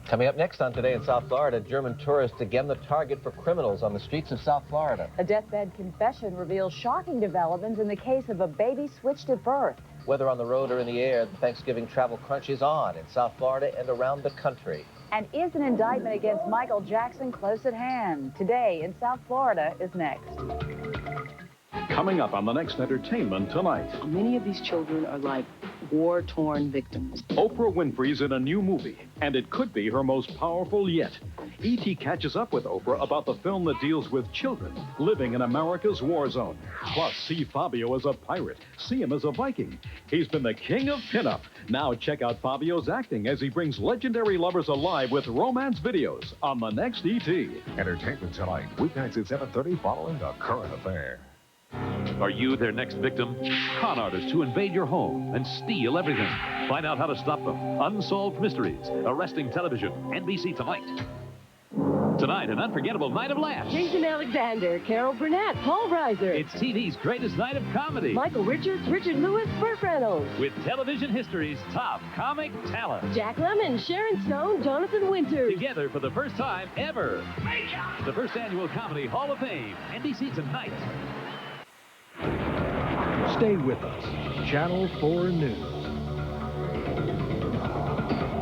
Coming up next on Today in South Florida, German tourists again the target for criminals on the streets of South Florida. A deathbed confession reveals shocking developments in the case of a baby switched at birth. Whether on the road or in the air, the Thanksgiving travel crunch is on in South Florida and around the country. And is an indictment against Michael Jackson close at hand? Today in South Florida is next. Coming up on the next Entertainment Tonight. Many of these children are like war-torn victims. Oprah Winfrey's in a new movie, and it could be her most powerful yet. E.T. catches up with Oprah about the film that deals with children living in America's war zone. Plus, see Fabio as a pirate, see him as a Viking. He's been the king of pinup. Now check out Fabio's acting as he brings legendary lovers alive with romance videos on the next E.T. Entertainment Tonight, weeknights at 7:30 following A Current Affair. Are you their next victim? Con artists who invade your home and steal everything. Find out how to stop them. Unsolved mysteries. Arresting television. NBC Tonight. Tonight, an unforgettable night of laughs. Jason Alexander, Carol Burnett, Paul Reiser. It's TV's greatest night of comedy. Michael Richards, Richard Lewis, Burt Reynolds. With television history's top comic talent. Jack Lemmon, Sharon Stone, Jonathan Winters. Together for the first time ever. The first annual Comedy Hall of Fame. NBC Tonight. Stay with us. Channel 4 News.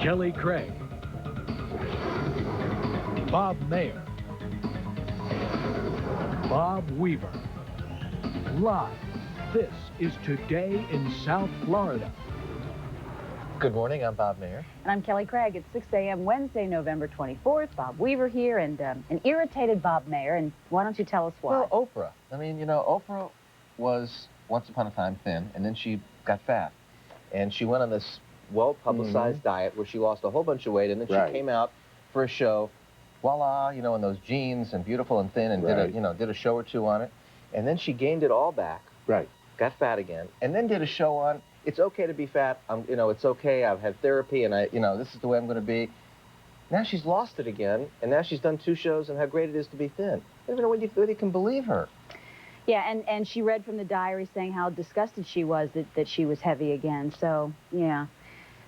Kelly Craig. Bob Mayer. Bob Weaver. Live. This is Today in South Florida. Good morning, I'm Bob Mayer. And I'm Kelly Craig. It's 6 a.m. Wednesday, November 24th. Bob Weaver here and an irritated Bob Mayer. And why don't you tell us why? Well, Oprah. I mean, you know, Oprah was once upon a time thin, and then she got fat. And she went on this well-publicized diet where she lost a whole bunch of weight, and then she came out for a show, voila, you know, in those jeans and beautiful and thin, and did a show or two on it. And then she gained it all back. Got fat again, and then did a show on it's okay to be fat. You know, it's okay. I've had therapy, and this is the way I'm going to be. Now she's lost it again, and now she's done 2 shows on how great it is to be thin. I don't even know whether you can believe her. Yeah, and she read from the diary saying how disgusted she was that she was heavy again. So, yeah.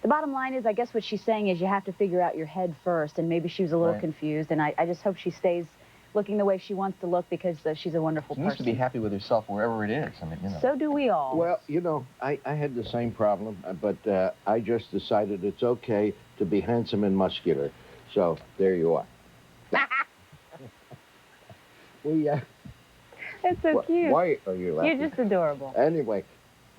The bottom line is, I guess what she's saying is you have to figure out your head first, and maybe she was a little confused, and I just hope she stays looking the way she wants to look because she's a wonderful person. She needs to be happy with herself wherever it is. I mean, you know. So do we all. Well, you know, I had the same problem, but I just decided it's okay to be handsome and muscular. So, there you are. That's so cute. Why are you laughing? You're just adorable. Anyway,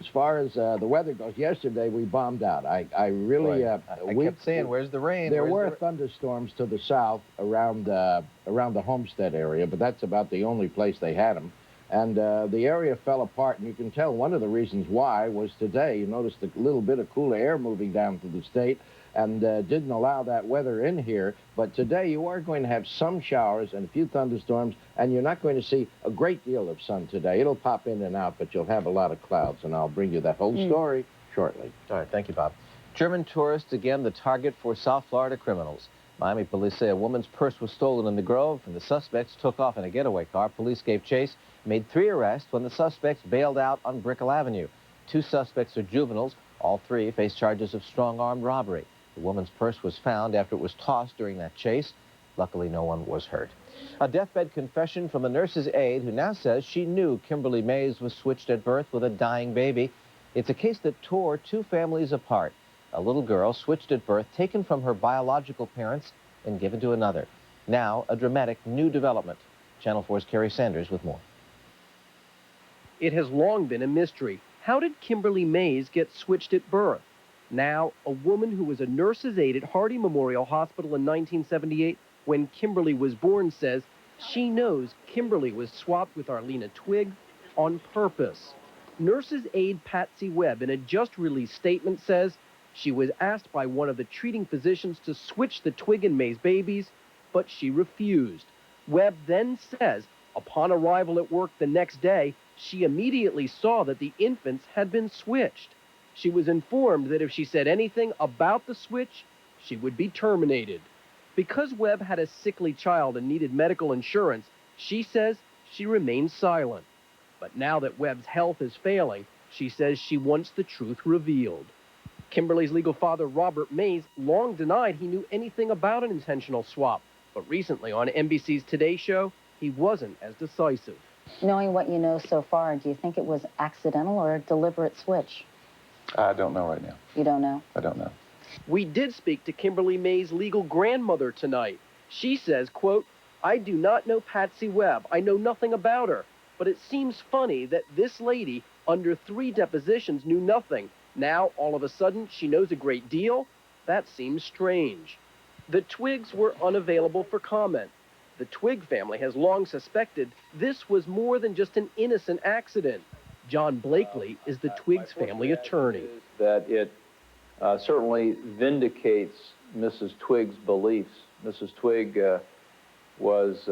as far as the weather goes, yesterday we bombed out. I really... I kept saying, where's the rain? There were thunderstorms to the south around the Homestead area, but that's about the only place they had them. And the area fell apart, and you can tell one of the reasons why was today. You noticed a little bit of cooler air moving down through the state, and didn't allow that weather in here. But today you are going to have some showers and a few thunderstorms, and you're not going to see a great deal of sun today. It'll pop in and out, but you'll have a lot of clouds, and I'll bring you that whole story shortly. All right, thank you, Bob. German tourists, again, the target for South Florida criminals. Miami police say a woman's purse was stolen in the Grove, and the suspects took off in a getaway car. Police gave chase, made 3 arrests when the suspects bailed out on Brickell Avenue. 2 suspects are juveniles. All 3 face charges of strong-armed robbery. The woman's purse was found after it was tossed during that chase. Luckily, no one was hurt. A deathbed confession from a nurse's aide who now says she knew Kimberly Mays was switched at birth with a dying baby. It's a case that tore 2 families apart. A little girl switched at birth, taken from her biological parents and given to another. Now, a dramatic new development. Channel 4's Kerry Sanders with more. It has long been a mystery. How did Kimberly Mays get switched at birth? Now, a woman who was a nurse's aide at Hardy Memorial Hospital in 1978 when Kimberly was born says she knows Kimberly was swapped with Arlena Twigg on purpose. Nurse's aide Patsy Webb, in a just-released statement, says she was asked by one of the treating physicians to switch the Twigg and Mays babies, but she refused. Webb then says, upon arrival at work the next day, she immediately saw that the infants had been switched. She was informed that if she said anything about the switch, she would be terminated. Because Webb had a sickly child and needed medical insurance, she says she remains silent. But now that Webb's health is failing, she says she wants the truth revealed. Kimberly's legal father, Robert Mays, long denied he knew anything about an intentional swap. But recently on NBC's Today Show, he wasn't as decisive. Knowing what you know so far, do you think it was accidental or a deliberate switch? I don't know right now. You don't know? I don't know. We did speak to Kimberly Mays' legal grandmother tonight. She says, quote, "I do not know Patsy Webb. I know nothing about her. But it seems funny that this lady, under 3 depositions, knew nothing. Now, all of a sudden, she knows a great deal? That seems strange." The Twiggs were unavailable for comment. The Twigg family has long suspected this was more than just an innocent accident. John Blakely is the Twiggs family attorney. That it certainly vindicates Mrs. Twigg's beliefs. Mrs. Twigg was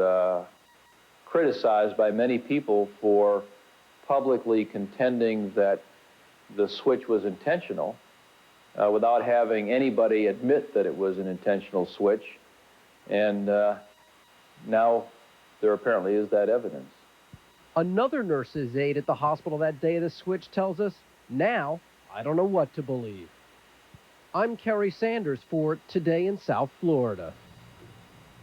criticized by many people for publicly contending that the switch was intentional without having anybody admit that it was an intentional switch. And now there apparently is that evidence. Another nurse's aide at the hospital that day of the switch tells us, now I don't know what to believe. I'm Kerry Sanders for Today in South Florida.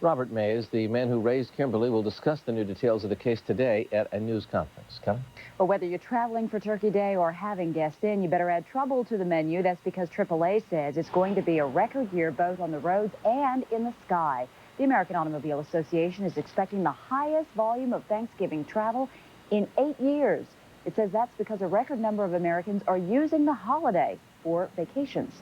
Robert Mays, the man who raised Kimberly, will discuss the new details of the case today at a news conference. Kelly? Well, whether you're traveling for Turkey Day or having guests in, you better add trouble to the menu. That's because AAA says it's going to be a record year both on the roads and in the sky. The American Automobile Association is expecting the highest volume of Thanksgiving travel in 8 years. It says that's because a record number of Americans are using the holiday for vacations.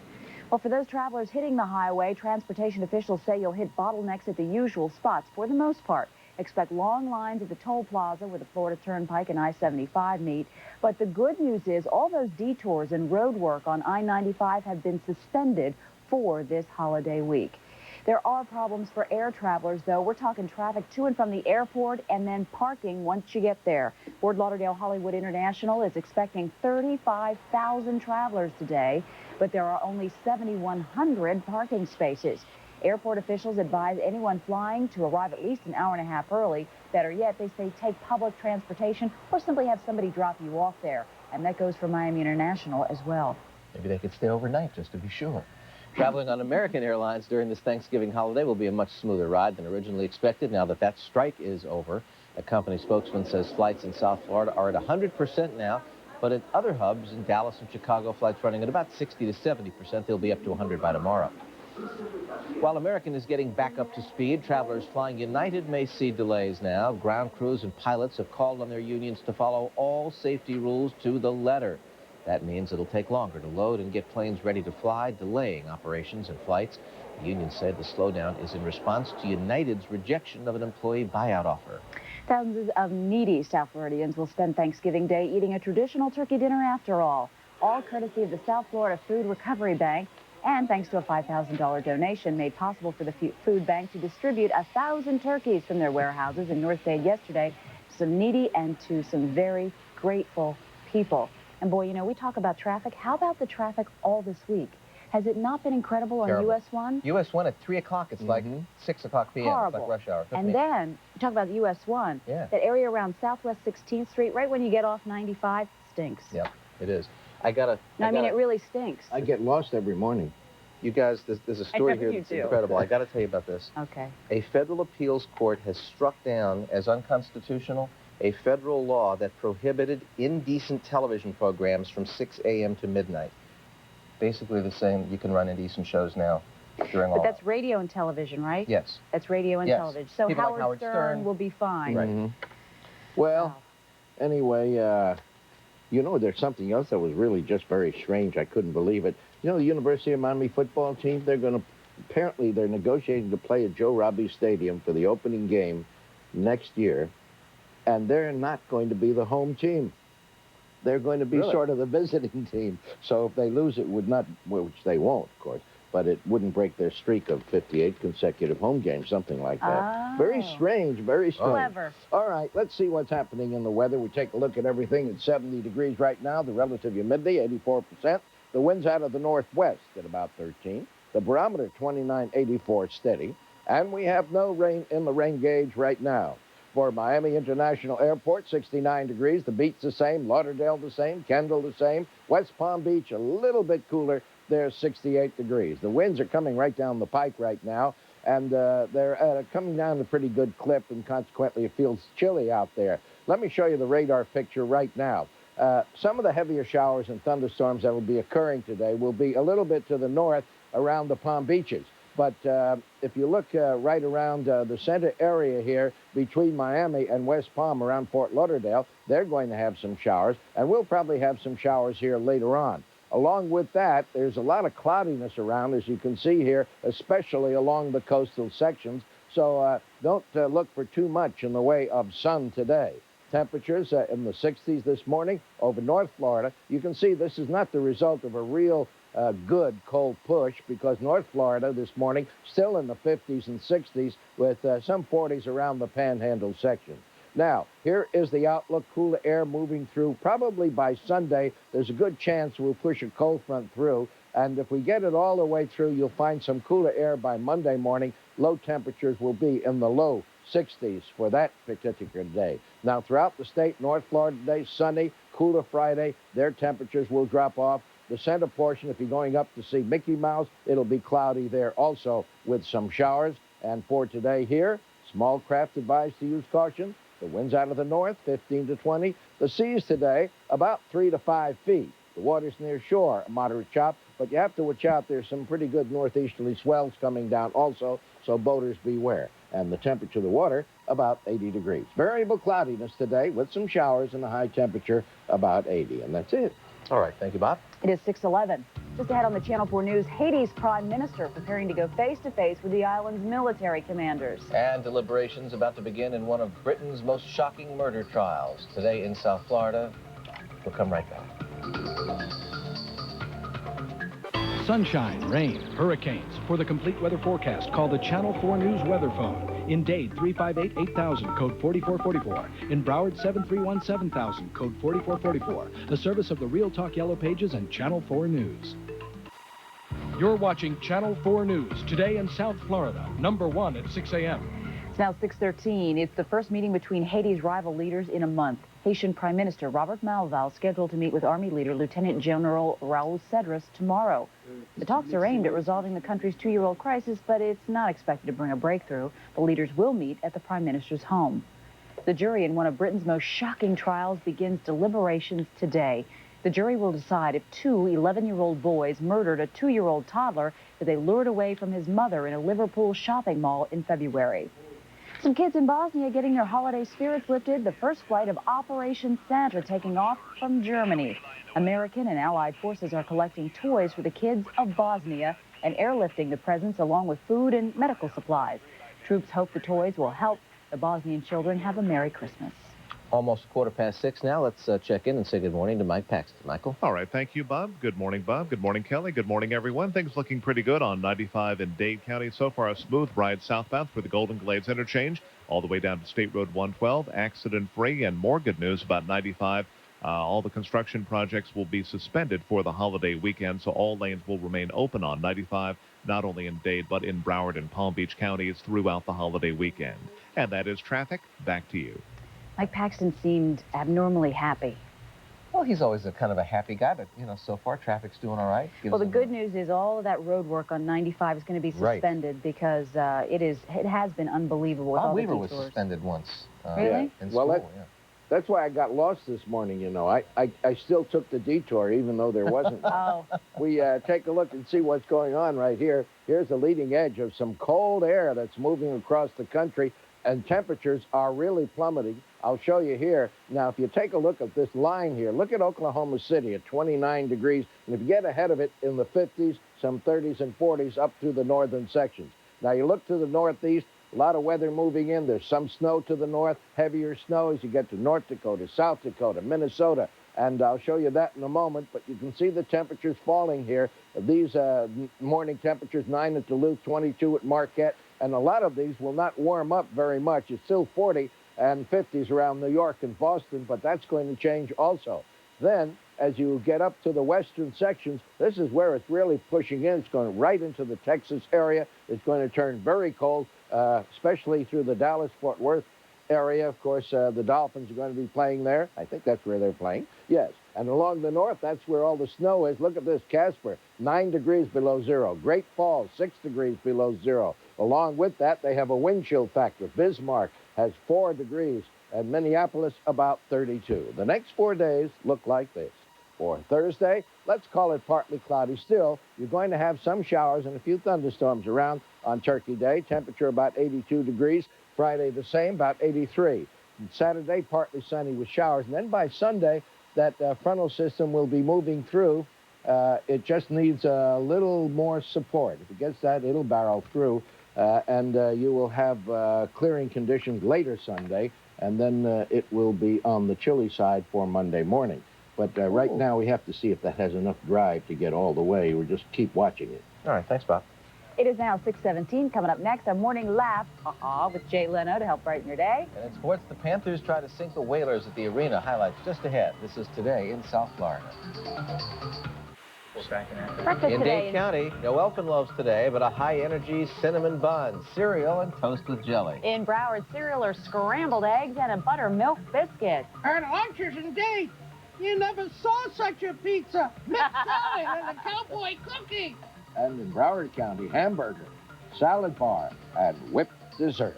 Well, for those travelers hitting the highway, transportation officials say you'll hit bottlenecks at the usual spots for the most part. Expect long lines at the toll plaza where the Florida Turnpike and I-75 meet. But the good news is all those detours and road work on I-95 have been suspended for this holiday week. There are problems for air travelers, though. We're talking traffic to and from the airport and then parking once you get there. Fort Lauderdale Hollywood International is expecting 35,000 travelers today, but there are only 7,100 parking spaces. Airport officials advise anyone flying to arrive at least an hour and a half early. Better yet, they say take public transportation or simply have somebody drop you off there. And that goes for Miami International as well. Maybe they could stay overnight just to be sure. Traveling on American Airlines during this Thanksgiving holiday will be a much smoother ride than originally expected now that that strike is over. A company spokesman says flights in South Florida are at 100% now, but at other hubs in Dallas and Chicago, flights running at about 60 to 70%. They'll be up to 100 by tomorrow. While American is getting back up to speed, travelers flying United may see delays now. Ground crews and pilots have called on their unions to follow all safety rules to the letter. That means it'll take longer to load and get planes ready to fly, delaying operations and flights. The union said the slowdown is in response to United's rejection of an employee buyout offer. Thousands of needy South Floridians will spend Thanksgiving Day eating a traditional turkey dinner after all courtesy of the South Florida Food Recovery Bank, and thanks to a $5,000 donation made possible for the food bank to distribute 1,000 turkeys from their warehouses in North Dade yesterday to some needy and to some very grateful people. And boy, you know, we talk about traffic. How about the traffic all this week? Has it not been incredible on US 1? US 1 at 3 o'clock, it's like 6 o'clock p.m. Horrible. It's like rush hour. And then, you talk about US 1, that area around Southwest 16th Street, right when you get off 95, stinks. Yeah, it is. I mean, it really stinks. I get lost every morning. You guys, there's a story here that's incredible. I got to tell you about this. Okay. A federal appeals court has struck down as unconstitutional a federal law that prohibited indecent television programs from 6 a.m. to midnight. Basically the same, you can run indecent shows now during all. But that's radio and television, right? Yes. That's radio and television. So People Howard, like Howard Stern will be fine. Right. Well, anyway, you know, there's something else that was really just very strange. I couldn't believe it. You know, the University of Miami football team, apparently they're negotiating to play at Joe Robbie Stadium for the opening game next year, and they're not going to be the home team. They're going to be sort of the visiting team. So if they lose, it would not, which they won't, of course, but it wouldn't break their streak of 58 consecutive home games, something like that. Oh. Very strange, very strange. Clever. All right, let's see what's happening in the weather. We take a look at everything at 70 degrees right now. The relative humidity, 84%. The wind's out of the northwest at about 13. The barometer, 29.84, steady. And we have no rain in the rain gauge right now. For Miami International Airport, 69 degrees. The beach the same. Lauderdale the same. Kendall the same. West Palm Beach a little bit cooler, there's 68 degrees. The winds are coming right down the pike right now, and they're coming down at a pretty good clip, and consequently it feels chilly out there. Let me show you the radar picture right now. Some of the heavier showers and thunderstorms that will be occurring today will be a little bit to the north around the Palm Beaches. But if you look right around the center area here between Miami and West Palm around Fort Lauderdale, they're going to have some showers, and we'll probably have some showers here later on. Along with that, there's a lot of cloudiness around, as you can see here, especially along the coastal sections. So don't look for too much in the way of sun today. Temperatures in the 60s this morning over North Florida. You can see this is not the result of a real good cold push, because North Florida this morning still in the 50s and 60s with some 40s around the Panhandle section. Now, here is the outlook. Cooler air moving through. Probably by Sunday, there's a good chance we'll push a cold front through. And if we get it all the way through, you'll find some cooler air by Monday morning. Low temperatures will be in the low 60s for that particular day. Now, throughout the state, North Florida today, sunny, cooler Friday. Their temperatures will drop off. The center portion, if you're going up to see Mickey Mouse, it'll be cloudy there also with some showers. And for today here, small craft advised to use caution. The winds out of the north, 15 to 20. The seas today, about 3 to 5 feet. The waters near shore, a moderate chop, but you have to watch out. There's some pretty good northeasterly swells coming down also, so boaters beware. And the temperature of the water, about 80 degrees. Variable cloudiness today with some showers and a high temperature about 80. And that's it. All right. Thank you, Bob. It is 6:11. Just ahead on the Channel 4 News, Haiti's prime minister preparing to go face-to-face with the island's military commanders. And deliberations about to begin in one of Britain's most shocking murder trials. Today in South Florida. We'll come right back. Sunshine, rain, hurricanes. For the complete weather forecast, call the Channel 4 News weather phone. In Dade, 358-8000, code 4444. In Broward, 731-7000, code 4444. A service of the Real Talk Yellow Pages and Channel 4 News. You're watching Channel 4 News, today in South Florida, number 1 at 6 a.m. It's now 6:13. It's the first meeting between Haiti's rival leaders in a month. Haitian Prime Minister Robert Malval scheduled to meet with Army leader Lieutenant General Raul Cedras tomorrow. The talks are aimed at resolving the country's two-year-old crisis, but it's not expected to bring a breakthrough. The leaders will meet at the Prime Minister's home. The jury in one of Britain's most shocking trials begins deliberations today. The jury will decide if two 11-year-old boys murdered a 2-year-old toddler that they lured away from his mother in a Liverpool shopping mall in February. Some kids in Bosnia getting their holiday spirits lifted. The first flight of Operation Santa taking off from Germany. American and Allied forces are collecting toys for the kids of Bosnia and airlifting the presents along with food and medical supplies. Troops hope the toys will help the Bosnian children have a Merry Christmas. Almost 6:15 now. Let's check in and say good morning to Mike Paxton. Michael? All right. Thank you, Bob. Good morning, Bob. Good morning, Kelly. Good morning, everyone. Things looking pretty good on 95 in Dade County. So far, a smooth ride southbound through the Golden Glades interchange, all the way down to State Road 112, accident-free, and more good news about 95. All the construction projects will be suspended for the holiday weekend, so all lanes will remain open on 95, not only in Dade, but in Broward and Palm Beach counties throughout the holiday weekend. And that is traffic. Back to you. Mike Paxton seemed abnormally happy. Well, he's always a kind of a happy guy, but, you know, so far traffic's doing all right. Well, the good news is all of that road work on 95 is going to be suspended because it has been unbelievable with all the detours. Weaver was suspended once. Really? In school, well, that's why I got lost this morning, you know. I still took the detour, even though there wasn't. Oh. We take a look and see what's going on right here. Here's the leading edge of some cold air that's moving across the country, and temperatures are really plummeting. I'll show you here. Now, if you take a look at this line here, look at Oklahoma City at 29 degrees. And if you get ahead of it in the 50s, some 30s and 40s up through the northern sections. Now, you look to the northeast, a lot of weather moving in. There's some snow to the north, heavier snow as you get to North Dakota, South Dakota, Minnesota. And I'll show you that in a moment. But you can see the temperatures falling here. These morning temperatures, 9 at Duluth, 22 at Marquette. And a lot of these will not warm up very much. It's still 40 and 50s around New York and Boston, but that's going to change also. Then, as you get up to the western sections, this is where it's really pushing in. It's going right into the Texas area. It's going to turn very cold, especially through the Dallas-Fort Worth area. Of course, the Dolphins are going to be playing there. I think that's where they're playing. Yes. And along the north, that's where all the snow is. Look at this, Casper, 9 degrees below zero. Great Falls, 6 degrees below zero. Along with that, they have a wind chill factor. Bismarck has 4 degrees, and Minneapolis about 32. The next 4 days look like this. For Thursday, let's call it partly cloudy still. You're going to have some showers and a few thunderstorms around on Turkey Day. Temperature about 82 degrees. Friday the same, about 83. And Saturday, partly sunny with showers. And then by Sunday, that frontal system will be moving through. It just needs a little more support. If it gets that, it'll barrel through. And you will have clearing conditions later Sunday. And then it will be on the chilly side for Monday morning. But right now, we have to see if that has enough drive to get all the way. We'll just keep watching it. All right, thanks, Bob. It is now 6:17. Coming up next, our morning laugh with Jay Leno to help brighten your day. And in sports, the Panthers try to sink the Whalers at the arena. Highlights just ahead. This is today in South Florida. Breakfast In today Dade County, no elfin loaves today, but a high-energy cinnamon bun, cereal, and toast with jelly. In Broward, cereal or scrambled eggs and a buttermilk biscuit. And lunches in Dade. You never saw such a pizza. Mixed salad and a cowboy cookie. And in Broward County, hamburger, salad bar, and whipped dessert.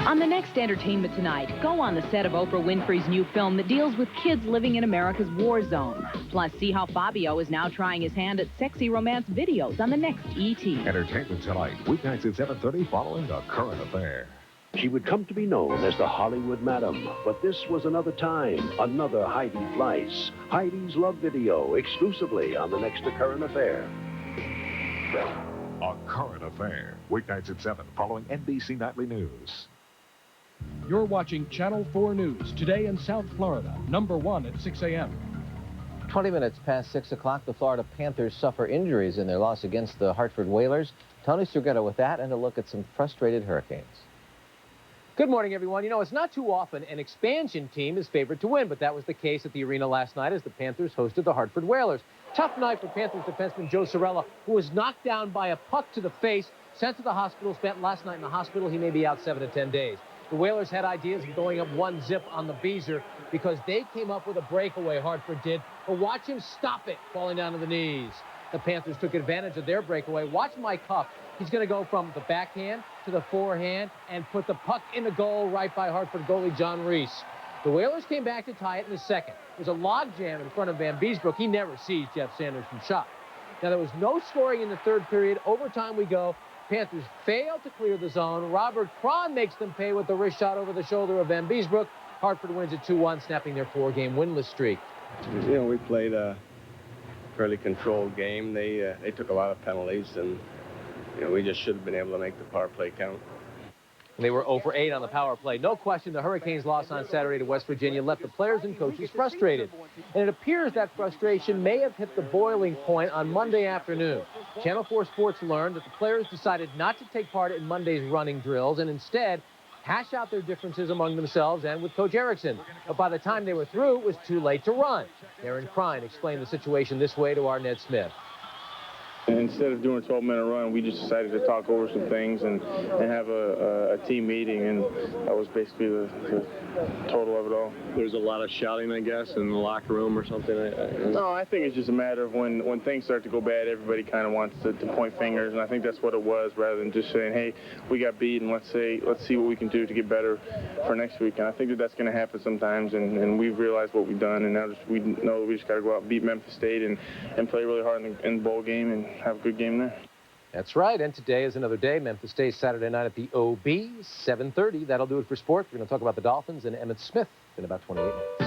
On the next Entertainment Tonight, go on the set of Oprah Winfrey's new film that deals with kids living in America's war zone. Plus, see how Fabio is now trying his hand at sexy romance videos on the next E.T. Entertainment Tonight, weeknights at 7:30 following A Current Affair. She would come to be known as the Hollywood Madam, but this was another time, another Heidi Fleiss. Heidi's love video, exclusively on the next A Current Affair. A Current Affair, weeknights at 7 following NBC Nightly News. You're watching Channel 4 News, today in South Florida, #1 at 6 a.m. 20 minutes past 6 o'clock, the Florida Panthers suffer injuries in their loss against the Hartford Whalers. Tony Surghetto with that and a look at some frustrated Hurricanes. Good morning, everyone. You know, it's not too often an expansion team is favored to win, but that was the case at the arena last night as the Panthers hosted the Hartford Whalers. Tough night for Panthers defenseman Joe Sorella, who was knocked down by a puck to the face, sent to the hospital, spent last night in the hospital. He may be out 7 to 10 days. The Whalers had ideas of going up 1-0 on the Beezer because they came up with a breakaway, Hartford did, but watch him stop it, falling down to the knees. The Panthers took advantage of their breakaway. Watch Mike Huff. He's going to go from the backhand to the forehand and put the puck in the goal right by Hartford goalie John Reese. The Whalers came back to tie it in the second. There's a logjam in front of Van Beesbrook. He never sees Jeff Sanderson's shot. Now, there was no scoring in the third period. Overtime we go. Panthers fail to clear the zone. Robert Cron makes them pay with the wrist shot over the shoulder of Van Beesbrook. Hartford wins it 2-1, snapping their 4-game winless streak. You know, we played a fairly controlled game. They took a lot of penalties, and you know, we just should have been able to make the power play count. They were 0 for 8 on the power play. No question the Hurricanes' loss on Saturday to West Virginia left the players and coaches frustrated. And it appears that frustration may have hit the boiling point on Monday afternoon. Channel 4 Sports learned that the players decided not to take part in Monday's running drills and instead hash out their differences among themselves and with Coach Erickson. But by the time they were through, it was too late to run. Aaron Krein explained the situation this way to our Ned Smith. Instead of doing a 12-minute run, we just decided to talk over some things and have a team meeting, and that was basically the total of it all. There's a lot of shouting, I guess, in the locker room or something. No, I think it's just a matter of when things start to go bad, everybody kind of wants to point fingers, and I think that's what it was, rather than just saying, hey, we got beat, and let's see what we can do to get better for next week. And I think that's going to happen sometimes, and we've realized what we've done, and now we know that we just got to go out and beat Memphis State and play really hard in the bowl game and have a good game there. That's right, and today is another day. Memphis State Saturday night at the OB, 7:30. That'll do it for sports. We're going to talk about the Dolphins and Emmitt Smith in about 28 minutes.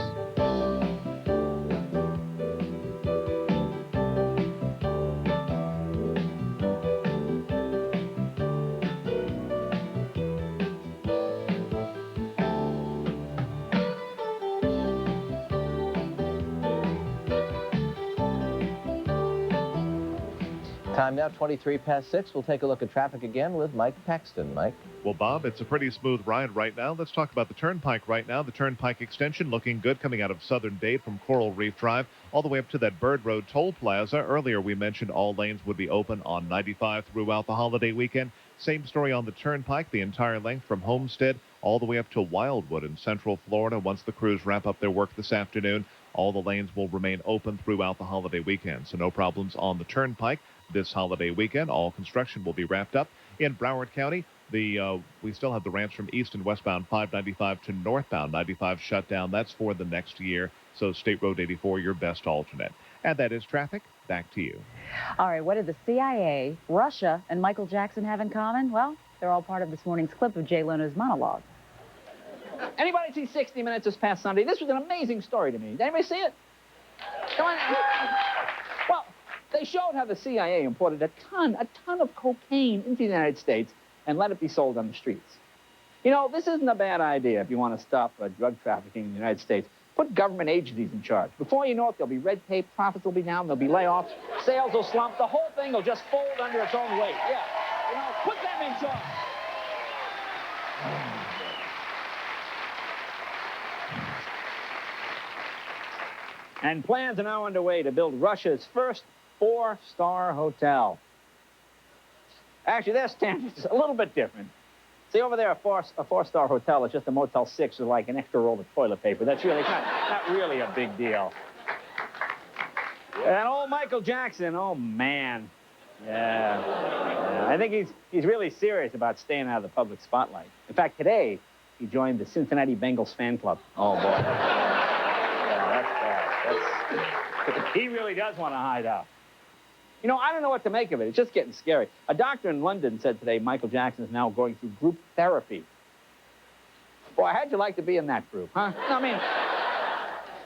Time now, 23 past 6. We'll take a look at traffic again with Mike Paxton. Mike? Well, Bob, it's a pretty smooth ride right now. Let's talk about the Turnpike right now. The Turnpike extension looking good coming out of Southern Dade from Coral Reef Drive all the way up to that Bird Road Toll Plaza. Earlier we mentioned all lanes would be open on 95 throughout the holiday weekend. Same story on the Turnpike, the entire length from Homestead all the way up to Wildwood in Central Florida. Once the crews wrap up their work this afternoon, all the lanes will remain open throughout the holiday weekend. So no problems on the Turnpike this holiday weekend. All construction will be wrapped up. In Broward County, we still have the ranch from east and westbound 595 to northbound 95 shut down. That's for the next year. So State Road 84, your best alternate. And that is traffic. Back to you. All right, what did the CIA, Russia, and Michael Jackson have in common? Well, they're all part of this morning's clip of Jay Leno's monologue. Anybody see 60 Minutes this past Sunday? This was an amazing story to me. Did anybody see it? Come on. Well, they showed how the CIA imported a ton of cocaine into the United States and let it be sold on the streets. You know, this isn't a bad idea if you want to stop drug trafficking in the United States. Put government agencies in charge. Before you know it, there'll be red tape, profits will be down, there'll be layoffs, sales will slump, the whole thing will just fold under its own weight. Yeah, you know, put them in charge. And plans are now underway to build Russia's first 4-star hotel. Actually, their standards a little bit different. See, over there, a four-star hotel is just a Motel 6 with like an extra roll of toilet paper. That's really not really a big deal. And old Michael Jackson, oh, man. Yeah. I think he's really serious about staying out of the public spotlight. In fact, today, he joined the Cincinnati Bengals fan club. Oh, boy. Yeah, that's bad. He really does want to hide out. You know, I don't know what to make of it. It's just getting scary. A doctor in London said today Michael Jackson is now going through group therapy. Boy, how'd you like to be in that group, huh? I mean,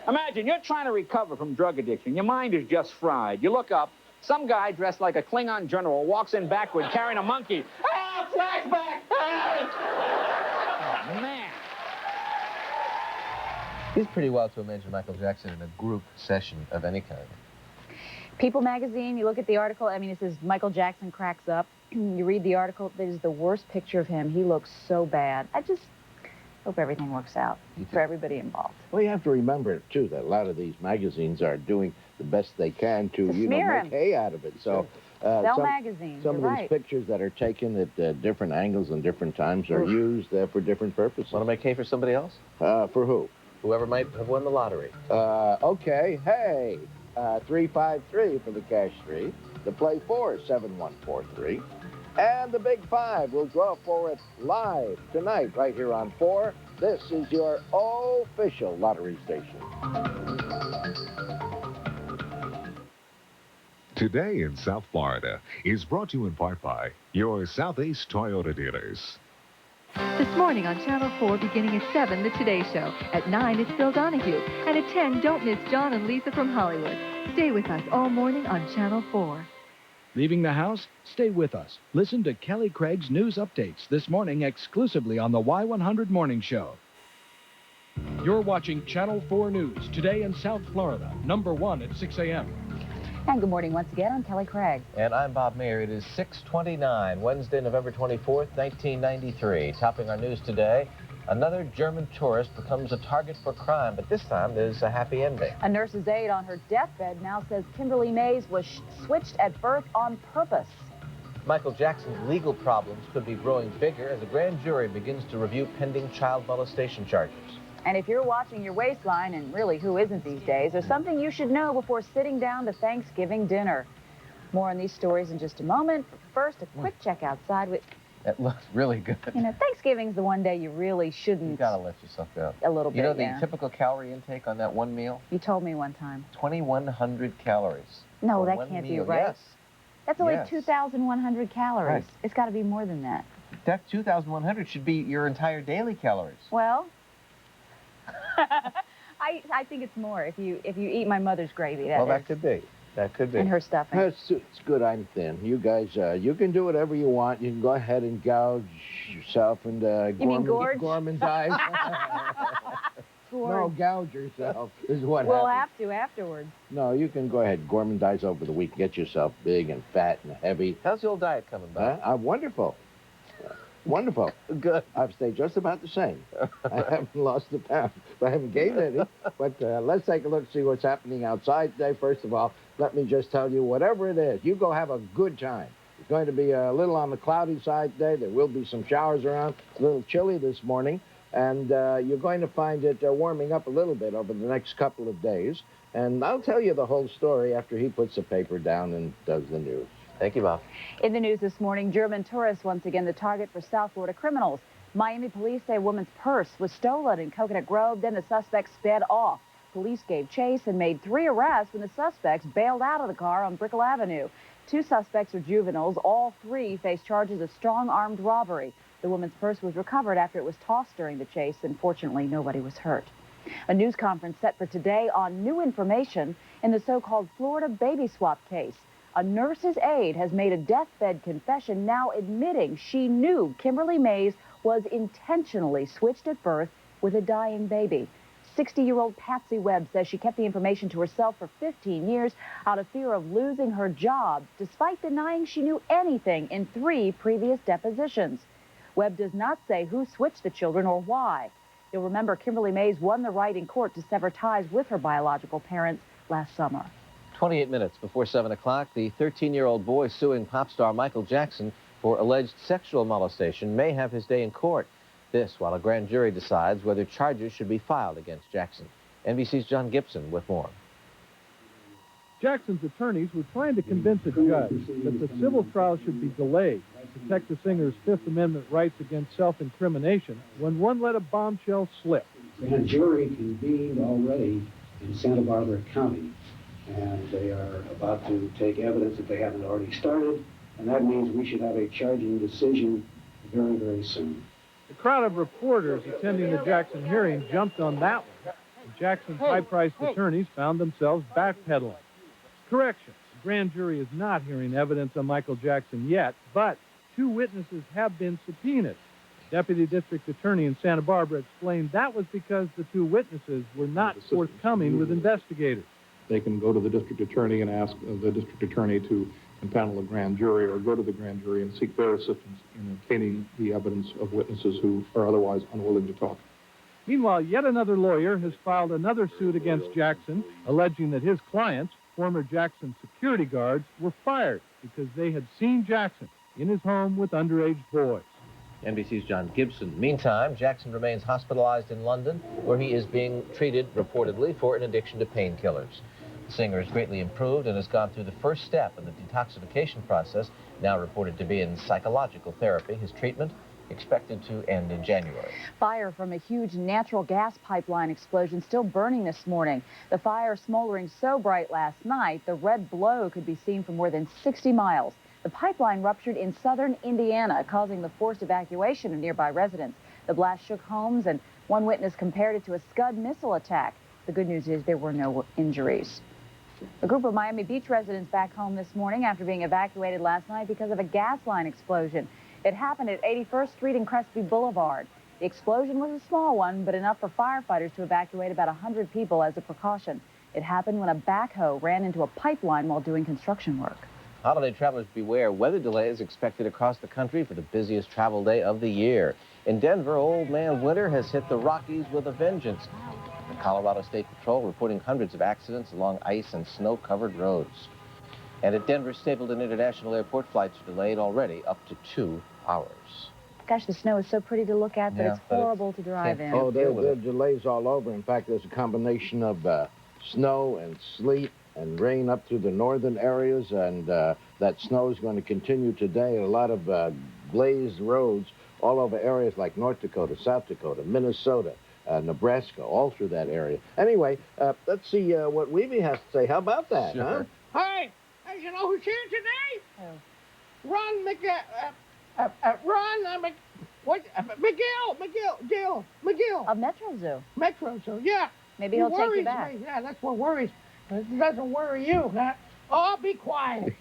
imagine you're trying to recover from drug addiction. Your mind is just fried. You look up, some guy dressed like a Klingon general walks in backward carrying a monkey. Ah, flashback! Ah! Oh, man. It's pretty wild to imagine Michael Jackson in a group session of any kind. People magazine, you look at the article, I mean, it says Michael Jackson cracks up. You read the article, this is the worst picture of him. He looks so bad. I just hope everything works out for everybody involved. Well, you have to remember, too, that a lot of these magazines are doing the best they can to make hay out of it. So, sell magazines, some of these pictures that are taken at different angles and different times are used for different purposes. Want to make hay for somebody else? For who? Whoever might have won the lottery. Okay, hey. 353 for the cash 3. The play 4 is 7143. And the big 5 will draw for it live tonight right here on 4. This is your official lottery station. Today in South Florida is brought to you in part by your Southeast Toyota dealers. This morning on Channel 4, beginning at 7, The Today Show. At 9, it's Bill Donahue. And at 10, don't miss John and Lisa from Hollywood. Stay with us all morning on Channel 4. Leaving the house? Stay with us. Listen to Kelly Craig's news updates this morning exclusively on the Y100 Morning Show. You're watching Channel 4 News, today in South Florida, number 1 at 6 a.m. And good morning once again. I'm Kelly Craig. And I'm Bob Mayer. It is 6:29, Wednesday, November 24th, 1993. Topping our news today, another German tourist becomes a target for crime, but this time there's a happy ending. A nurse's aide on her deathbed now says Kimberly Mays was switched at birth on purpose. Michael Jackson's legal problems could be growing bigger as a grand jury begins to review pending child molestation charges. And if you're watching your waistline, and really who isn't these days, there's something you should know before sitting down to Thanksgiving dinner. More on these stories in just a moment. But first, a quick check outside with... That looks really good. You know, Thanksgiving's the one day you really shouldn't... You gotta let yourself go. A little bit, You know the typical calorie intake on that one meal? You told me one time. 2,100 calories. No, that can't be right. Yes. That's only 2,100 calories. Right. It's got to be more than that. That 2,100 should be your entire daily calories. Well... I think it's more if you eat my mother's gravy. That could be. That could be. And her stuffing. It's good I'm thin. You guys, you can do whatever you want. You can go ahead and gouge yourself and gormandize. afterwards. No, gouge yourself is what We'll happens. have to afterwards. No, you can go ahead. Gourmandize over the week. Get yourself big and fat and heavy. How's the old diet coming back? Wonderful. Wonderful. Good. I've stayed just about the same. I haven't lost a pound. I haven't gained any. But let's take a look and see what's happening outside today. First of all, let me just tell you, whatever it is, you go have a good time. It's going to be a little on the cloudy side today. There will be some showers around. A little chilly this morning. And you're going to find it warming up a little bit over the next couple of days. And I'll tell you the whole story after he puts the paper down and does the news. Thank you, Bob. In the news this morning, German tourists once again the target for South Florida criminals. Miami police say a woman's purse was stolen in Coconut Grove, then the suspect sped off. Police gave chase and made 3 arrests when the suspects bailed out of the car on Brickell Avenue. 2 suspects are juveniles. All 3 face charges of strong armed robbery. The woman's purse was recovered after it was tossed during the chase, and fortunately nobody was hurt. A news conference set for today on new information in the so-called Florida baby swap case. A nurse's aide has made a deathbed confession now admitting she knew Kimberly Mays was intentionally switched at birth with a dying baby. 60-year-old Patsy Webb says she kept the information to herself for 15 years out of fear of losing her job, despite denying she knew anything in 3 previous depositions. Webb does not say who switched the children or why. You'll remember Kimberly Mays won the right in court to sever ties with her biological parents last summer. 28 minutes before 7 o'clock, the 13-year-old boy suing pop star Michael Jackson for alleged sexual molestation may have his day in court. This while a grand jury decides whether charges should be filed against Jackson. NBC's John Gibson with more. Jackson's attorneys were trying to convince a judge that the civil trial should be delayed to protect the singer's Fifth Amendment rights against self-incrimination when one let a bombshell slip. The grand jury convened already in Santa Barbara County, and they are about to take evidence that they haven't already started, and that means we should have a charging decision very, very soon. The crowd of reporters attending the Jackson hearing jumped on that one. And Jackson's high-priced attorneys found themselves backpedaling. Correction, the grand jury is not hearing evidence on Michael Jackson yet, but 2 witnesses have been subpoenaed. The deputy district attorney in Santa Barbara explained that was because the 2 witnesses were not forthcoming with investigators. They can go to the district attorney and ask the district attorney to impanel a grand jury, or go to the grand jury and seek their assistance in obtaining the evidence of witnesses who are otherwise unwilling to talk. Meanwhile, yet another lawyer has filed another suit against Jackson, alleging that his clients, former Jackson security guards, were fired because they had seen Jackson in his home with underage boys. NBC's John Gibson. Meantime, Jackson remains hospitalized in London, where he is being treated, reportedly, for an addiction to painkillers. The singer is greatly improved and has gone through the first step in the detoxification process, now reported to be in psychological therapy. His treatment expected to end in January. Fire from a huge natural gas pipeline explosion still burning this morning. The fire smoldering so bright last night, the red glow could be seen for more than 60 miles. The pipeline ruptured in southern Indiana, causing the forced evacuation of nearby residents. The blast shook homes, and one witness compared it to a Scud missile attack. The good news is there were no injuries. A group of Miami Beach residents back home this morning after being evacuated last night because of a gas line explosion. It happened at 81st Street and Crespi Boulevard. The explosion was a small one, but enough for firefighters to evacuate about 100 people as a precaution. It happened when a backhoe ran into a pipeline while doing construction work. Holiday travelers beware. Weather delays expected across the country for the busiest travel day of the year. In Denver, Old Man Winter has hit the Rockies with a vengeance. The Colorado State Patrol reporting hundreds of accidents along ice and snow-covered roads. And at Denver Stapleton International Airport, flights are delayed already up to 2 hours. Gosh, the snow is so pretty to look at, but it's horrible to drive in. Oh, there are delays all over. In fact, there's a combination of snow and sleet and rain up through the northern areas, and that snow is going to continue today. A lot of glazed roads all over areas like North Dakota, South Dakota, Minnesota, Nebraska, all through that area. Anyway, let's see what Weeby has to say. How about that, huh? Hey, you know who's here today? Oh. Ron Miguel. Of Metro Zoo. Metro Zoo, yeah. Maybe he'll take you back. Me. Yeah, that's what worries. It doesn't worry you, huh? Oh, be quiet.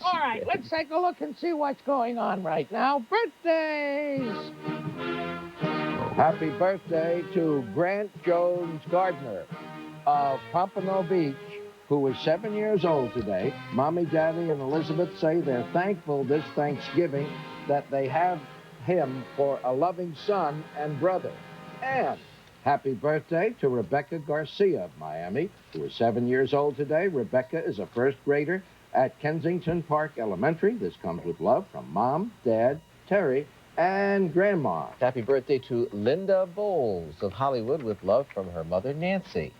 All right, let's take a look and see what's going on right now. Birthdays. Happy birthday to Grant Jones Gardner of Pompano Beach, who is 7 years old today. Mommy, Daddy, and Elizabeth say they're thankful this Thanksgiving that they have him for a loving son and brother. And happy birthday to Rebecca Garcia of Miami, who is 7 years old today. Rebecca is a first grader at Kensington Park Elementary. This comes with love from Mom, Dad, Terry, and Grandma. Happy birthday to Linda Bowles of Hollywood with love from her mother, Nancy.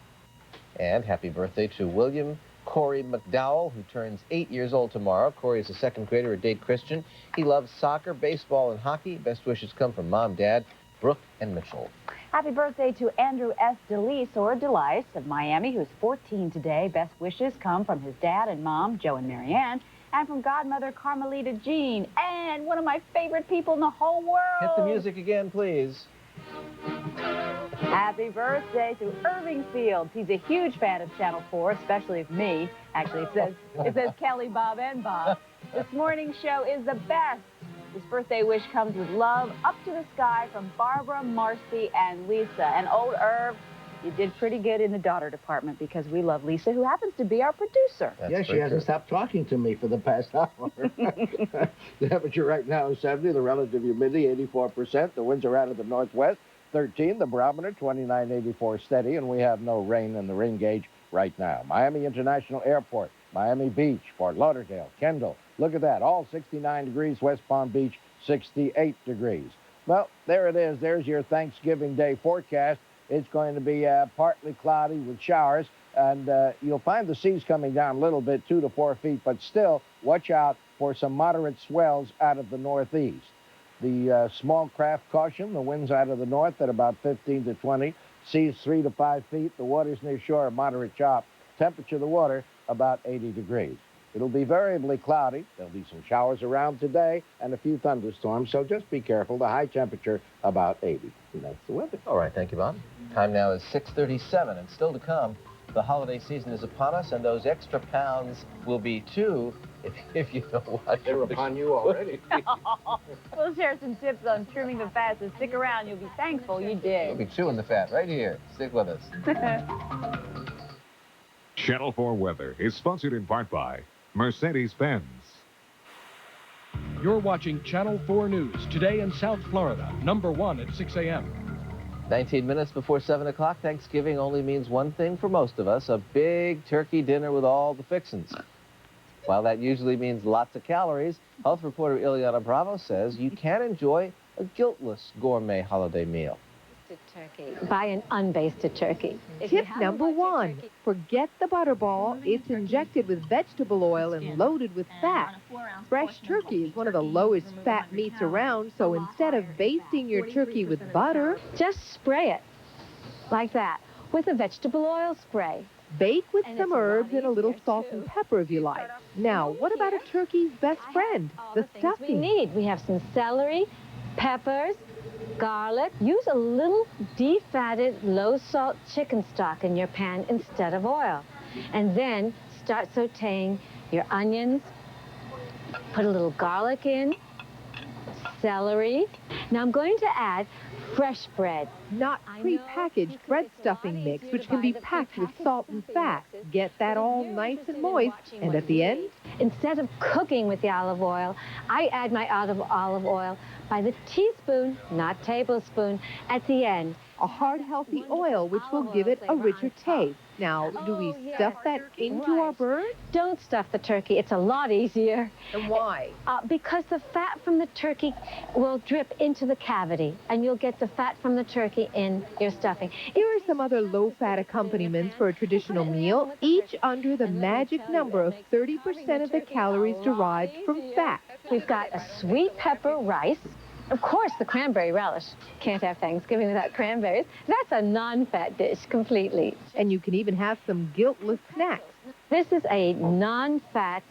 And happy birthday to William Corey McDowell, who turns 8 years old tomorrow. Corey is a second grader at Dade Christian. He loves soccer, baseball, and hockey. Best wishes come from Mom, Dad, Brooke, and Mitchell. Happy birthday to Andrew S. DeLise, or Delice, of Miami, who's 14 today. Best wishes come from his dad and mom, Joe and Marianne, and from godmother Carmelita Jean, and one of my favorite people in the whole world. Hit the music again, please. Happy birthday to Irving Fields. He's a huge fan of Channel 4, especially of me. Actually, it says Kelly, Bob, and Bob. This morning's show is the best. His birthday wish comes with love up to the sky from Barbara, Marcy, and Lisa. And old Irv, you did pretty good in the daughter department because we love Lisa, who happens to be our producer. Yes, she hasn't stopped talking to me for the past hour. The temperature right now is 70, the relative humidity 84%. The winds are out of the northwest, 13. The barometer 29.84 steady, and we have no rain in the rain gauge right now. Miami International Airport, Miami Beach, Fort Lauderdale, Kendall. Look at that, all 69 degrees. West Palm Beach, 68 degrees. Well, there it is. There's your Thanksgiving Day forecast. It's going to be partly cloudy with showers, and you'll find the seas coming down a little bit, 2 to 4 feet, but still watch out for some moderate swells out of the northeast. The small craft caution, the winds out of the north at about 15 to 20, seas 3 to 5 feet, the waters near shore, moderate chop, temperature of the water about 80 degrees. It'll be variably cloudy. There'll be some showers around today and a few thunderstorms, so just be careful. The high temperature about 80. And that's the weather. All right, thank you, Bob. Time now is 6:37, and still to come, the holiday season is upon us, and those extra pounds will be too, if you know what. They're upon you already. We'll share some tips on trimming the fat, so stick around. You'll be thankful you did. You'll be chewing the fat right here. Stick with us. Channel 4 weather is sponsored in part by Mercedes-Benz. You're watching Channel 4 News, today in South Florida, #1 at 6 a.m. 19 minutes before 7 o'clock, Thanksgiving only means one thing for most of us, a big turkey dinner with all the fixins. While that usually means lots of calories, health reporter Ileana Bravo says you can enjoy a guiltless gourmet holiday meal. Turkey. Buy an unbasted turkey. Tip number 1, forget the butterball. It's injected with vegetable oil and loaded with fat. Fresh turkey is one of the lowest fat meats around, so instead of basting your turkey with butter, just spray it like that with a vegetable oil spray. Bake with some herbs and a little salt and pepper if you like. Now, what about a turkey's best friend, the stuffing? We have some celery, peppers, garlic. Use a little defatted, low-salt chicken stock in your pan instead of oil. And then start sauteing your onions. Put a little garlic in, celery. Now I'm going to add fresh bread. Not pre-packaged bread stuffing mix, which can be packed with salt and fat. Get that all nice and moist, and at the end, instead of cooking with the olive oil, I add my olive oil by the teaspoon, not tablespoon, at the end. A hard, healthy oil, which will give it a richer taste. Now, do we stuff that into our bird? Don't stuff the turkey. It's a lot easier. And why? Because the fat from the turkey will drip into the cavity, and you'll get the fat from the turkey in your stuffing. Here are some other low-fat accompaniments for a traditional meal, each under the magic number of 30% of the calories derived from fat. We've got a sweet pepper rice. Of course, the cranberry relish. Can't have Thanksgiving without cranberries. That's a non-fat dish completely. And you can even have some guiltless snacks. This is a non-fat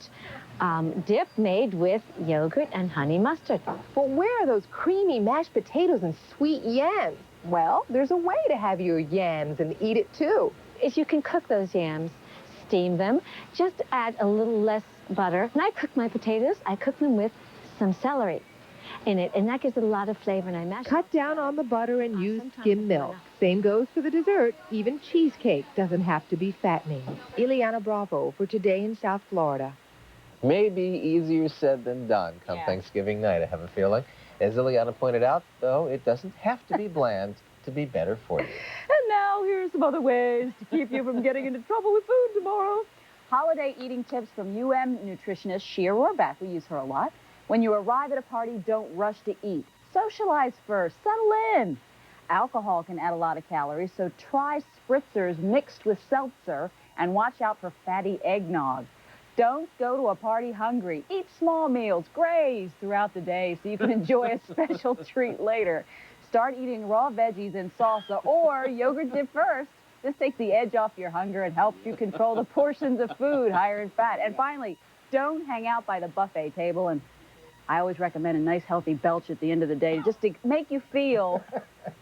dip made with yogurt and honey mustard. But where are those creamy mashed potatoes and sweet yams? Well, there's a way to have your yams and eat it too. If you can cook those yams, steam them, just add a little less butter. When I cook my potatoes, I cook them with some celery. in it, and that gives it a lot of flavor. And I mash. Cut down on the butter and use skim milk. Same goes for the dessert. Even cheesecake doesn't have to be fattening. Ileana Bravo for Today in South Florida. Maybe easier said than done come Thanksgiving night, I have a feeling. As Ileana pointed out, though, it doesn't have to be bland to be better for you. And now here's some other ways to keep you from getting into trouble with food tomorrow. Holiday eating tips from UM nutritionist Shea Rohrback. We use her a lot. When you arrive at a party, don't rush to eat. Socialize first. Settle in. Alcohol can add a lot of calories, so try spritzers mixed with seltzer and watch out for fatty eggnog. Don't go to a party hungry. Eat small meals, graze throughout the day so you can enjoy a special treat later. Start eating raw veggies and salsa or yogurt dip first. This takes the edge off your hunger and helps you control the portions of food higher in fat. And finally, don't hang out by the buffet table. And I always recommend a nice healthy belch at the end of the day just to make you feel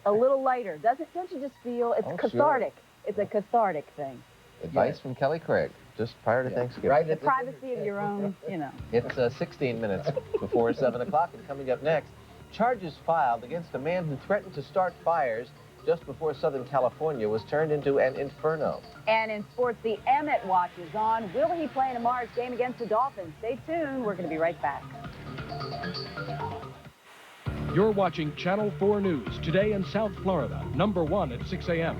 a little lighter. Don't you just feel it's cathartic? Sure. It's a cathartic thing. Advice from Kelly Craig, just prior to Thanksgiving. Right, the privacy of your own, you know. It's 16 minutes before 7 o'clock, and coming up next, charges filed against a man who threatened to start fires just before Southern California was turned into an inferno. And in sports, the Emmett Watch is on. Will he play in tomorrow's game against the Dolphins? Stay tuned. We're going to be right back. You're watching Channel 4 News, Today in South Florida, #1 at 6 a.m.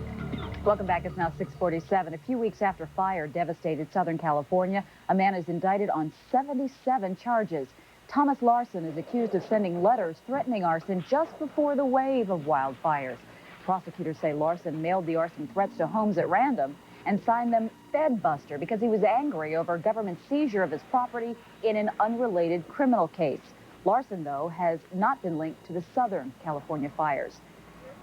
Welcome back. It's now 6:47. A few weeks after fire devastated Southern California, a man is indicted on 77 charges. Thomas Larson is accused of sending letters threatening arson just before the wave of wildfires. Prosecutors say Larson mailed the arson threats to homes at random and signed them Bedbuster because he was angry over government seizure of his property in an unrelated criminal case. Larson, though, has not been linked to the Southern California fires.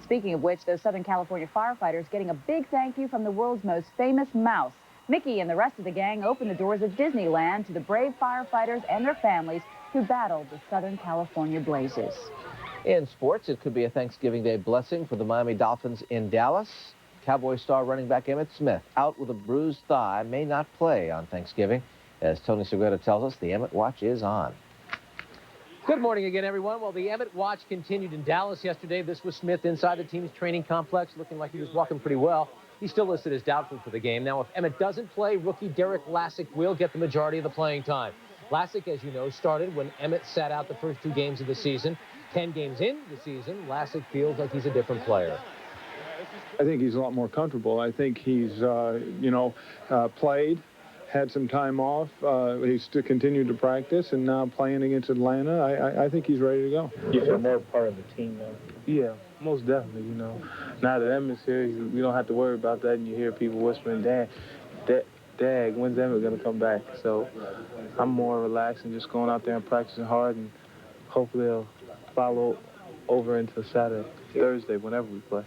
Speaking of which, those Southern California firefighters getting a big thank you from the world's most famous mouse. Mickey and the rest of the gang opened the doors of Disneyland to the brave firefighters and their families who battled the Southern California blazes. In sports, it could be a Thanksgiving Day blessing for the Miami Dolphins in Dallas. Cowboy star running back Emmitt Smith, out with a bruised thigh, may not play on Thanksgiving. As Tony Segreto tells us, the Emmett Watch is on. Good morning again, everyone. Well, the Emmett Watch continued in Dallas yesterday. This was Smith inside the team's training complex, looking like he was walking pretty well. He's still listed as doubtful for the game. Now, if Emmett doesn't play, rookie Derek Lassick will get the majority of the playing time. Lassick, as you know, started when Emmett sat out the first 2 games of the season. 10 games into the season, Lassick feels like he's a different player. I think he's a lot more comfortable. I think he's, played, had some time off. He's still continued to practice, and now playing against Atlanta, I think he's ready to go. You feel more part of the team now? Yeah, most definitely, Now that Emmett's here, we don't have to worry about that, and you hear people whispering, Dag, when's Emmett going to come back? So I'm more relaxed and just going out there and practicing hard, and hopefully he'll follow over into Thursday, whenever we play.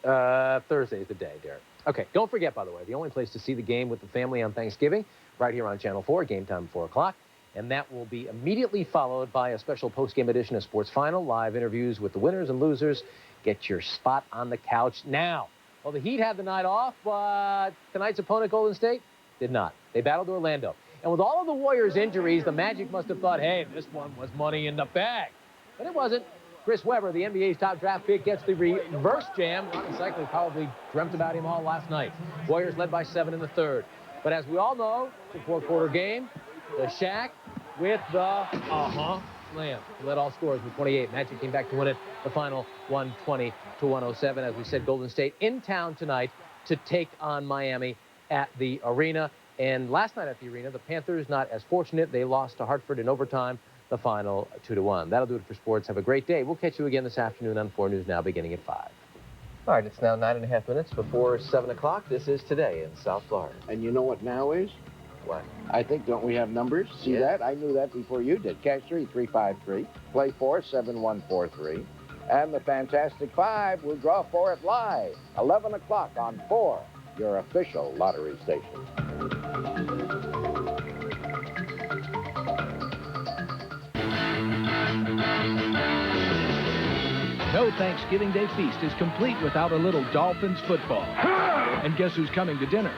Thursday is the day, Derek. Okay, don't forget, by the way, the only place to see the game with the family on Thanksgiving, right here on Channel 4, game time 4 o'clock. And that will be immediately followed by a special post-game edition of Sports Final, live interviews with the winners and losers. Get your spot on the couch now. Well, the Heat had the night off, but tonight's opponent, Golden State, did not. They battled Orlando. And with all of the Warriors' injuries, the Magic must have thought, hey, this one was money in the bag. But it wasn't. Chris Webber, the NBA's top draft pick, gets the reverse jam. Ronnie Cycling probably dreamt about him all last night. Warriors led by 7 in the third. But as we all know, the fourth-quarter game, the Shaq with the slam. He led all scorers with 28. Magic came back to win it the final 120-107. As we said, Golden State in town tonight to take on Miami at the Arena. And last night at the Arena, the Panthers not as fortunate. They lost to Hartford in overtime, the final 2-1. That'll do it for sports. Have a great day. We'll catch you again this afternoon on 4 News Now beginning at 5. All right, it's now 9.5 minutes before 7 o'clock. This is Today in South Florida. And you know what now is? What? I think, don't we have numbers? See that? I knew that before you did. Cash 3-353, play 4-7143. And the Fantastic Five will draw for it live, 11 o'clock on 4, your official lottery station. No Thanksgiving Day feast is complete without a little Dolphins football. And guess who's coming to dinner?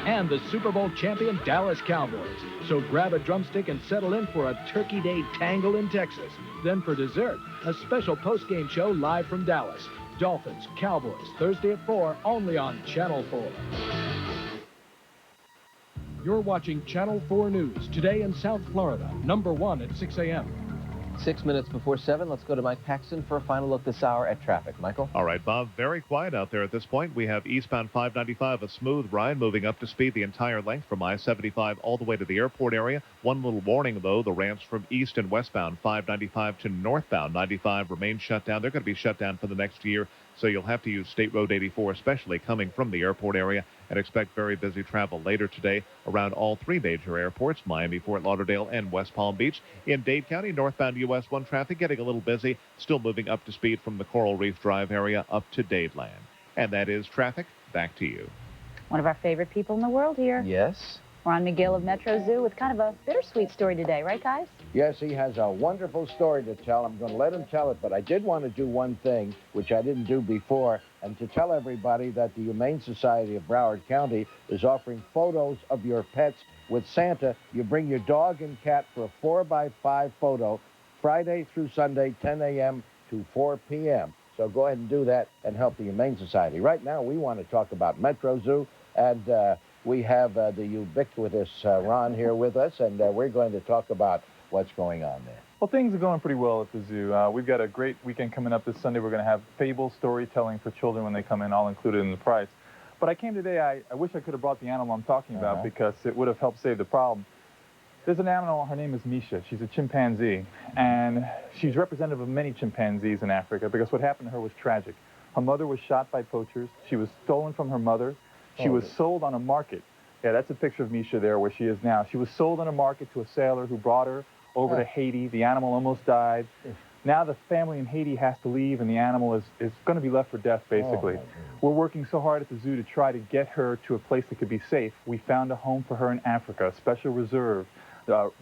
and the Super Bowl champion Dallas Cowboys. So grab a drumstick and settle in for a Turkey Day tangle in Texas. Then for dessert, a special post-game show live from Dallas. Dolphins, Cowboys, Thursday at 4, only on Channel 4. You're watching Channel 4 News, today in South Florida, number 1 at 6 a.m. 6 minutes before 7, let's go to Mike Paxton for a final look this hour at traffic. Michael? All right, Bob, very quiet out there at this point. We have eastbound 595, a smooth ride moving up to speed the entire length from I-75 all the way to the airport area. One little warning, though, the ramps from east and westbound 595 to northbound 95 remain shut down. They're going to be shut down for the next year, so you'll have to use State Road 84, especially coming from the airport area, and expect very busy travel later today around all 3 major airports, Miami, Fort Lauderdale, and West Palm Beach. In Dade County, northbound US 1 traffic getting a little busy, still moving up to speed from the Coral Reef Drive area up to Dadeland. And that is traffic. Back to you. One of our favorite people in the world here. Yes. Ron McGill of Metro Zoo with kind of a bittersweet story today, right, guys? Yes, he has a wonderful story to tell. I'm going to let him tell it, but I did want to do one thing, which I didn't do before, and to tell everybody that the Humane Society of Broward County is offering photos of your pets with Santa. You bring your dog and cat for a 4x5 photo, Friday through Sunday, 10 a.m. to 4 p.m. So go ahead and do that and help the Humane Society. Right now, we want to talk about Metro Zoo, and we have the ubiquitous Ron here with us, and we're going to talk about what's going on there. Well, things are going pretty well at the zoo. We've got a great weekend coming up this Sunday. We're going to have fable storytelling for children when they come in, all included in the price. But I came today, I wish I could have brought the animal I'm talking about because it would have helped save the problem. There's an animal, her name is Misha. She's a chimpanzee, and she's representative of many chimpanzees in Africa because what happened to her was tragic. Her mother was shot by poachers. She was stolen from her mother. She was sold on a market. Yeah, that's a picture of Misha there where she is now. She was sold on a market to a sailor who brought her over to Haiti. The animal almost died. Now the family in Haiti has to leave, and the animal is going to be left for death, basically. We're working so hard at the zoo to try to get her to a place that could be safe. We found a home for her in Africa, a special reserve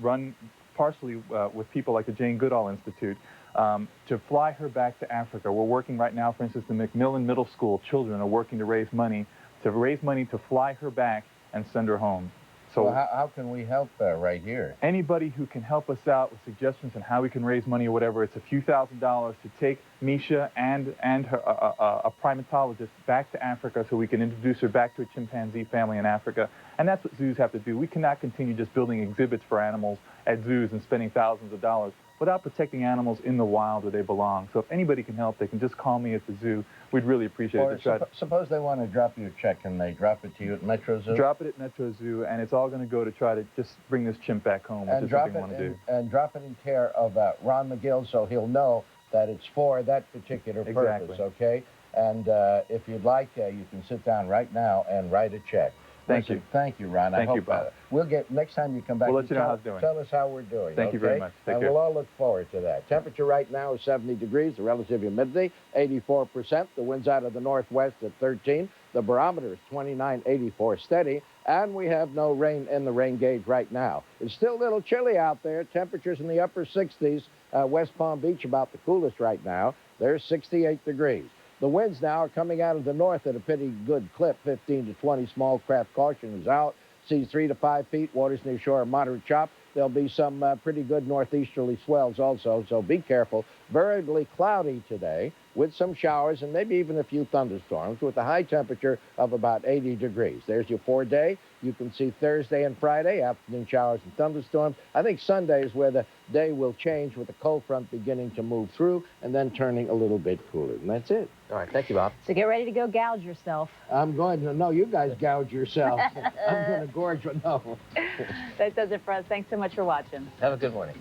run partially with people like the Jane Goodall Institute to fly her back to Africa. We're working right now, for instance, the Macmillan Middle School children are working to raise money to fly her back and send her home. So well, how can we help right here? Anybody who can help us out with suggestions on how we can raise money or whatever, it's a few $1,000s to take Misha and her, a primatologist back to Africa so we can introduce her back to a chimpanzee family in Africa. And that's what zoos have to do. We cannot continue just building exhibits for animals at zoos and spending thousands of dollars without protecting animals in the wild where they belong. So if anybody can help, they can just call me at the zoo. We'd really appreciate it. Suppose they want to drop you a check, can they drop it to you at Metro Zoo? Drop it at Metro Zoo, and it's all going to go to try to just bring this chimp back home, which is what we want to do. And drop it in care of Ron McGill so he'll know that it's for that particular purpose, okay? And if you'd like, you can sit down right now and write a check. Thank you. Thank you, Ron. Thank you, Bob. We'll get, next time you come back, we'll let you know how it's doing. Tell us how we're doing. Thank you very much. Take care. We'll all look forward to that. Temperature right now is 70 degrees, the relative humidity 84%, the winds out of the northwest at 13, the barometer is 29.84 steady, and we have no rain in the rain gauge right now. It's still a little chilly out there. Temperatures in the upper 60s. West Palm Beach about the coolest right now. There's 68 degrees. The winds now are coming out of the north at a pretty good clip, 15 to 20. Small craft caution is out. Seas 3 to 5 feet. Waters near shore are moderate chop. There'll be some pretty good northeasterly swells also, so be careful. Variably cloudy today with some showers and maybe even a few thunderstorms with a high temperature of about 80 degrees. There's your 4-day. You can see Thursday and Friday, afternoon showers and thunderstorms. I think Sunday is where the day will change with the cold front beginning to move through and then turning a little bit cooler. And that's it. All right. Thank you, Bob. So get ready to go gouge yourself. I'm going to, no, you guys gouge yourself. I'm going to gorge, no. That does it for us. Thanks so much for watching. Have a good morning.